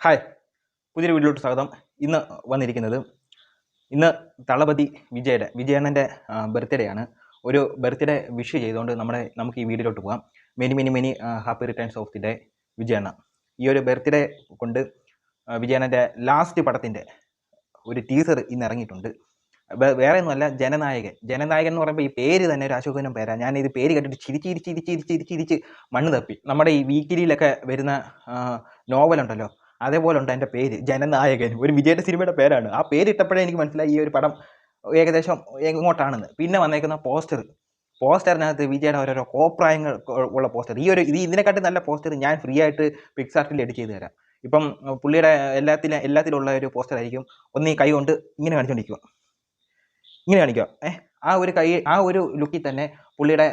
Hi, പുതിയൊരു വീഡിയോയിലോട്ട് സ്വാഗതം. ഇന്ന് വന്നിരിക്കുന്നത് തളപതി വിജയണ്ണൻ്റെ ബർത്ത്ഡേ ആണ്. ഒരു ബർത്ത്ഡേ വിഷ് ചെയ്തുകൊണ്ട് നമുക്ക് ഈ വീഡിയോയിലോട്ട് പോകാം. Many happy returns of the day വിജയണ്ണ. ഈ ഒരു ബർത്ത്ഡേ കൊണ്ട് വിജയണ്ണൻ്റെ ലാസ്റ്റ് പടത്തിൻ്റെ ഒരു ടീസർ ഇന്ന് ഇറങ്ങിയിട്ടുണ്ട്. വേറെ ഒന്നുമല്ല, ജനനായകൻ എന്ന് പറയുമ്പോൾ ഈ പേര് തന്നെ ഒരു അശോകനും പേരാണ്. ഞാൻ ഇത് പേര് കേട്ടിട്ട് ചിരിച്ച് മണ്ണ് തപ്പി. നമ്മുടെ ഈ വീക്കിലിയിലൊക്കെ വരുന്ന നോവലുണ്ടല്ലോ, അതേപോലെ ഉണ്ട് എൻ്റെ പേര്, ജനനായകൻ. ഒരു വിജയുടെ സിനിമയുടെ പേരാണ്. ആ പേരിട്ടപ്പോഴേ എനിക്ക് മനസ്സിലായി ഈ ഒരു പടം ഏകദേശം എങ്ങോട്ടാണെന്ന്. പിന്നെ വന്നേക്കുന്ന പോസ്റ്ററിനകത്ത് വിജയുടെ ഓരോരോ കോപ്രായങ്ങൾ ഉള്ള പോസ്റ്റർ. ഇതിനെക്കാട്ടി നല്ല പോസ്റ്റർ ഞാൻ ഫ്രീ ആയിട്ട് പിക്സാർട്ടിൽ എഡിറ്റ് ചെയ്ത് തരാം. ഇപ്പം പുള്ളിയുടെ എല്ലാത്തിലുള്ള ഒരു പോസ്റ്റർ ആയിരിക്കും. ഒന്ന് ഈ കൈ കൊണ്ട് ഇങ്ങനെ കാണിച്ചുകൊണ്ടിരിക്കുക, ആ ഒരു ലുക്കിൽ തന്നെ പുള്ളിയുടെ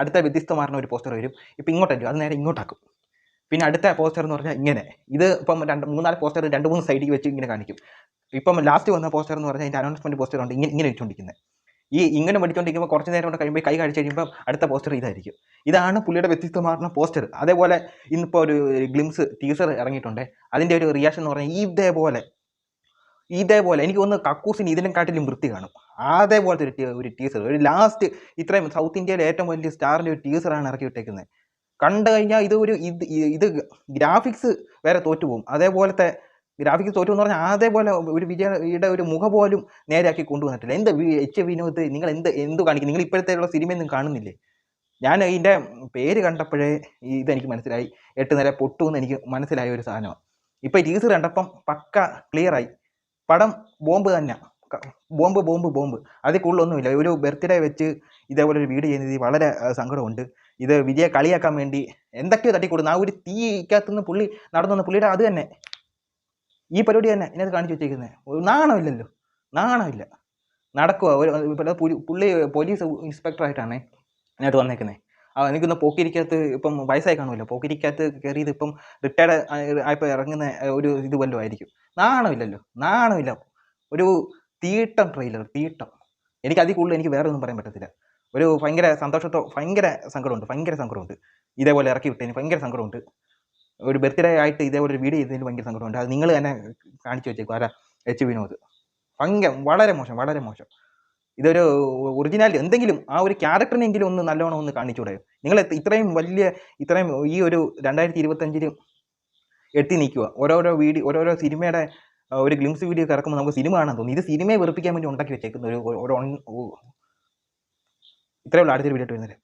അടുത്ത വ്യത്യസ്തമാർന്ന ഒരു പോസ്റ്റർ വരും. ഇപ്പം ഇങ്ങോട്ടായിരിക്കും, അത് നേരെ ഇങ്ങോട്ടാക്കും. പിന്നെ അടുത്ത പോസ്റ്റർ എന്ന് പറഞ്ഞാൽ ഇങ്ങനെ, ഇത് ഇപ്പം 2-3 പോസ്റ്റർ 2-3 സൈഡിൽ വെച്ച് ഇങ്ങനെ കാണിക്കും. ഇപ്പം ലാസ്റ്റ് വന്ന പോസ്റ്റർ എന്ന് പറഞ്ഞാൽ അതിൻ്റെ അനൗൺസ്മെൻറ്റ് പോസ്റ്റർ ഉണ്ട് ഇങ്ങനെ വെച്ചുകൊണ്ടിരിക്കുന്നത്. ഇങ്ങനെ മേടിച്ചുകൊണ്ടിരിക്കുമ്പോൾ കുറച്ച് നേരം കൊണ്ട് കഴിയുമ്പോൾ കൈ കഴിച്ച് കഴിയുമ്പോൾ അടുത്ത പോസ്റ്റർ ഇതായിരിക്കും. ഇതാണ് പുള്ളിയുടെ വ്യത്യസ്തമാർന്ന പോസ്റ്റർ. അതേപോലെ ഇന്നിപ്പോൾ ഒരു ഗ്ലിംസ് ടീസർ ഇറങ്ങിയിട്ടുണ്ട്. അതിൻ്റെ ഒരു റിയാക്ഷൻ എന്ന് പറഞ്ഞാൽ ഇതേപോലെ എനിക്ക് തോന്നുന്നു കക്കൂസിന് ഇതിനെക്കാട്ടിലും വൃത്തി കാണും. അതേപോലത്തെ ഒരു ടീസർ, ഒരു ലാസ്റ്റ് ഇത്രയും സൗത്ത് ഇന്ത്യയിലെ ഏറ്റവും വലിയ സ്റ്റാറിൻ്റെ ഒരു ടീസറാണ് ഇറക്കി വിട്ടേക്കുന്നത്. കണ്ടു കഴിഞ്ഞാൽ ഇത് ഗ്രാഫിക്സ് വേറെ തോറ്റുപോകും. അതേപോലത്തെ ഗ്രാഫിക്സ് തോറ്റുമെന്ന് പറഞ്ഞാൽ അതേപോലെ ഒരു വിജയുടെ ഒരു മുഖം പോലും നേരെയാക്കി കൊണ്ടുവന്നിട്ടില്ല. വിനോദ്, നിങ്ങൾ എന്ത് കാണിക്കും? നിങ്ങൾ ഇപ്പോഴത്തെയുള്ള സിനിമയൊന്നും കാണുന്നില്ലേ? ഞാൻ ഇതിൻ്റെ പേര് കണ്ടപ്പോഴേ ഇതെനിക്ക് മനസ്സിലായി. 8 നില പൊട്ടുമെന്ന് എനിക്ക് മനസ്സിലായ ഒരു സാധനമാണ്. ഇപ്പോൾ ഈ ടീസർ കണ്ടപ്പം പക്ക ക്ലിയറായി. പടം ബോംബ് തന്നെ, ബോംബ്. അതിൽ കൂടുതലൊന്നുമില്ല. ഒരു ബർത്ത്ഡേ വെച്ച് ഇതേപോലെ ഒരു വീഡിയോ ചെയ്യുന്നത് വളരെ സങ്കടമുണ്ട്. ഇത് വിജയെ കളിയാക്കാൻ വേണ്ടി എന്തൊക്കെയോ തട്ടിക്കൊടുക്കുന്നു. ആ ഒരു തീക്കകത്തുനിന്ന് പുള്ളി നടന്നു വന്ന പുള്ളിയുടെ അത് തന്നെ, ഈ പരിപാടി തന്നെ ഇതിനകത്ത് കാണിച്ചു വെച്ചേക്കുന്നത്. നാണമില്ല. നടക്കുക. പുള്ളി പോലീസ് ഇൻസ്പെക്ടറായിട്ടാണ് ഇതിനകത്ത് വന്നേക്കുന്നത്. എനിക്കൊന്ന് പോക്കിരിക്കകത്ത് ഇപ്പം വയസ്സായി കാണുമല്ലോ, പോക്കിരിക്കകത്ത് കയറിയത് ഇപ്പം റിട്ടയർഡ് ആയപ്പോൾ ഇറങ്ങുന്ന ഒരു ഇത് വല്ലതും ആയിരിക്കും. നാണമില്ല. ഒരു തീട്ടം ട്രെയിലർ. എനിക്ക് അതിൽ കൂടുതൽ എനിക്ക് വേറെ ഒന്നും പറയാൻ പറ്റത്തില്ല. ഒരു ഭയങ്കര ഭയങ്കര സങ്കടമുണ്ട്. ഇതേപോലെ ഇറക്കി വിട്ടതിന് ഭയങ്കര സങ്കടമുണ്ട്. ഒരു ബർത്ത്ഡേ ആയിട്ട് ഇതേപോലെ ഒരു വീഡിയോ ചെയ്തതിന് ഭയങ്കര സങ്കടമുണ്ട്. അത് നിങ്ങൾ തന്നെ കാണിച്ചു വെച്ചേക്കും. ആരാ? വിനോദ്. വളരെ മോശം. ഇതൊരു ഒറിജിനാലിറ്റി എന്തെങ്കിലും ആ ഒരു ക്യാരക്ടറിനെങ്കിലും ഒന്ന് നല്ലോണം ഒന്ന് കാണിച്ചൂടെ? നിങ്ങൾ ഇത്രയും ഈ ഒരു 2025 എത്തി നിൽക്കുക. ഓരോരോ സിനിമയുടെ ഒരു ഗ്ലിംസ് വീഡിയോ ഇറക്കുമ്പോൾ നമുക്ക് സിനിമ കാണാൻ തോന്നും. ഇത് സിനിമയെ വെറുപ്പിക്കാൻ വേണ്ടി ഉണ്ടാക്കി വെച്ചേക്കുന്ന ഇത്രയുള്ള അടുത്തൊരു വീഡിയോ വരുന്നത്.